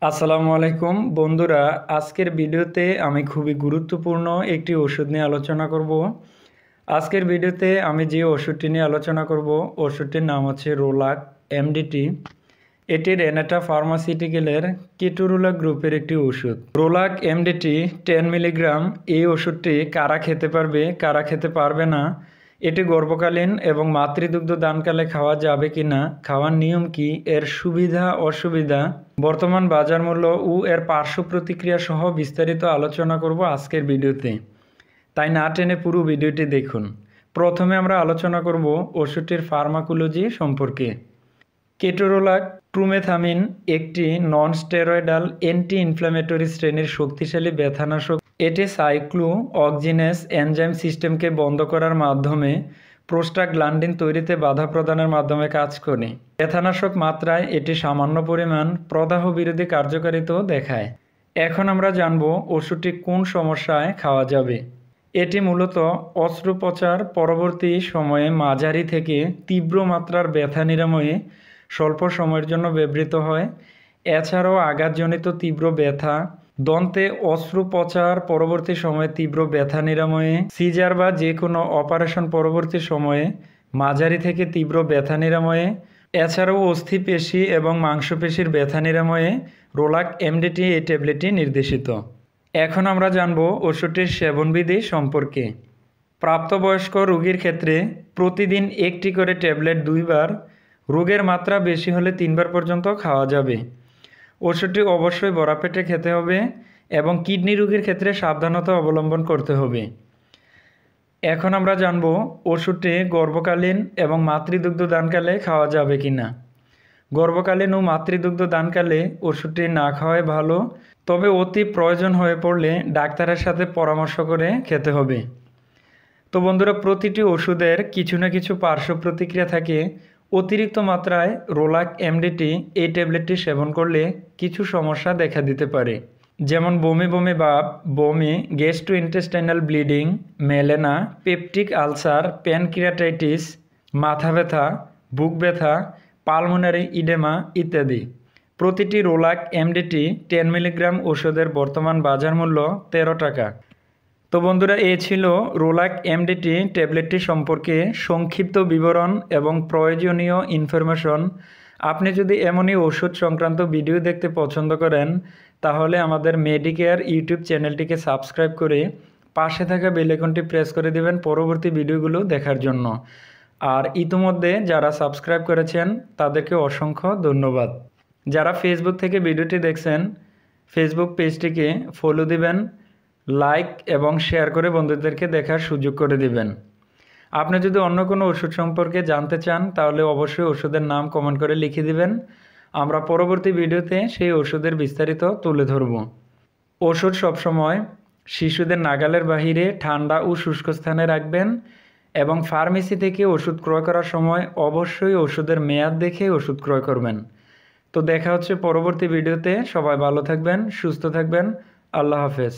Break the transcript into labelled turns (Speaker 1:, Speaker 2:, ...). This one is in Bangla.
Speaker 1: আসসালামু আলাইকুম বন্ধুরা, আজকের ভিডিওতে আমি খুবই গুরুত্বপূর্ণ একটি ওষুধ নিয়ে আলোচনা করব। আজকের ভিডিওতে আমি যে ওষুধটি নিয়ে আলোচনা করব, ওষুধটির নাম হচ্ছে রোলাক এমডিটি। এটি রেনাটা ফার্মাসিউটিক্যালের কেটোরুলা গ্রুপের একটি ওষুধ। Rolac MDT 10 milligram. এই ওষুধটি কারা খেতে পারবে, কারা খেতে পারবে না, এটি গর্ভকালীন এবং মাতৃদুগ্ধ দানকালে খাওয়া যাবে কিনা, খাওয়ার নিয়ম কি, এর সুবিধা অসুবিধা, বর্তমান বাজার মূল্য ও এর পার্শ্ব প্রতিক্রিয়া সহ বিস্তারিত আলোচনা করব আজকের ভিডিওতে। তাই না টেনে পুরো ভিডিওটি দেখুন। প্রথমে আমরা আলোচনা করব ওষুধটির ফার্মাকোলজি সম্পর্কে। কেটোরোলাক ট্রুমেথামিন একটি নন স্টেরয়েডাল অ্যান্টি ইনফ্ল্যামেটরি শ্রেণীর শক্তিশালী ব্যথানাশক। এটি সাইক্লো অক্সিনেস এনজাইম সিস্টেমকে বন্ধ করার মাধ্যমে প্রোস্টাগ্ল্যান্ডিন তৈরিতে বাধা প্রদানের মাধ্যমে কাজ করে। ব্যথানাশক মাত্রায় এটি সামান্য পরিমাণ প্রদাহ বিরোধী কার্যকারিতাও দেখায়। এখন আমরা জানব ওষুধটি কোন সমস্যায় খাওয়া যাবে। এটি মূলত অস্ত্রোপচার পরবর্তী সময়ে মাঝারি থেকে তীব্র মাত্রার ব্যথা নিরাময়ে স্বল্প সময়ের জন্য ব্যবহৃত হয়। এছাড়াও আঘাতজনিত তীব্র ব্যথা, দন্তে অস্ত্রোপচার পরবর্তী সময়ে তীব্র ব্যথা নিরাময়ে, সিজার বা যে কোনো অপারেশন পরবর্তী সময়ে মাঝারি থেকে তীব্র ব্যথা নিরাময়ে, এছাড়াও অস্থিপেশি এবং মাংসপেশির ব্যথা নিরাময়ে রোলাক এমডিটি এই ট্যাবলেটটি নির্দেশিত। এখন আমরা জানব ওষুধটির সেবনবিধি সম্পর্কে। প্রাপ্তবয়স্ক রোগীর ক্ষেত্রে প্রতিদিন একটি করে ট্যাবলেট 2 বার, রোগের মাত্রা বেশি হলে 3 বার পর্যন্ত খাওয়া যাবে। ওষুধটি অবশ্যই ভরা পেটে খেতে হবে এবং কিডনি রোগীর ক্ষেত্রে সাবধানতা অবলম্বন করতে হবে। এখন আমরা জানব ওষুধটি গর্ভকালীন এবং মাতৃদুগ্ধ দানকালে খাওয়া যাবে কি না। গর্ভকালীন ও মাতৃদুগ্ধ দানকালে ওষুধটি না খাওয়াই ভালো, তবে অতি প্রয়োজন হয়ে পড়লে ডাক্তারের সাথে পরামর্শ করে খেতে হবে। তো বন্ধুরা, প্রতিটি ওষুধের কিছু না কিছু পার্শ্ব প্রতিক্রিয়া থাকে। অতিরিক্ত মাত্রায় রোলাক এমডিটি এই ট্যাবলেটটি সেবন করলে কিছু সমস্যা দেখা দিতে পারে, যেমন বমি বমি ভাব, বমি, gastrointestinal bleeding, melaena, peptic ulcer, pancreatitis, মাথা ব্যথা, বুক ব্যথা, পালমোনারি ইডেমা ইত্যাদি। প্রতিটি রোলাক এমডিটি 10 মিলিগ্রাম ওষুধের বর্তমান বাজার মূল্য 13 টাকা। তো বন্ধুরা, এই ছিল রোলাক এমডিটি ট্যাবলেটটি সম্পর্কে সংক্ষিপ্ত বিবরণ এবং প্রয়োজনীয় ইনফরমেশন। আপনি যদি এমনই ওষুধ সংক্রান্ত ভিডিও দেখতে পছন্দ করেন, তাহলে আমাদের মেডিকেয়ার ইউটিউব চ্যানেলটিকে সাবস্ক্রাইব করে পাশে থাকা বেল আইকনটি প্রেস করে দেবেন পরবর্তী ভিডিওগুলো দেখার জন্য। আর ইতিমধ্যে যারা সাবস্ক্রাইব করেছেন তাদেরকে অসংখ্য ধন্যবাদ। যারা ফেসবুক থেকে ভিডিওটি দেখছেন, ফেসবুক পেজটিকে ফলো দিবেন, লাইক এবং শেয়ার করে বন্ধুদেরকে দেখার সুযোগ করে দিবেন। আপনি যদি অন্য কোনো ওষুধ সম্পর্কে জানতে চান, তাহলে অবশ্যই ওষুধের নাম কমেন্ট করে লিখে দিবেন। আমরা পরবর্তী ভিডিওতে সেই ওষুধের বিস্তারিত তুলে ধরব। ওষুধ সবসময় শিশুদের নাগালের বাহিরে ঠান্ডা ও শুষ্ক স্থানে রাখবেন এবং ফার্মেসি থেকে ওষুধ ক্রয় করার সময় অবশ্যই ওষুধের মেয়াদ দেখে ওষুধ ক্রয় করবেন। তো দেখা হচ্ছে পরবর্তী ভিডিওতে। সবাই ভালো থাকবেন, সুস্থ থাকবেন। আল্লাহ হাফেজ।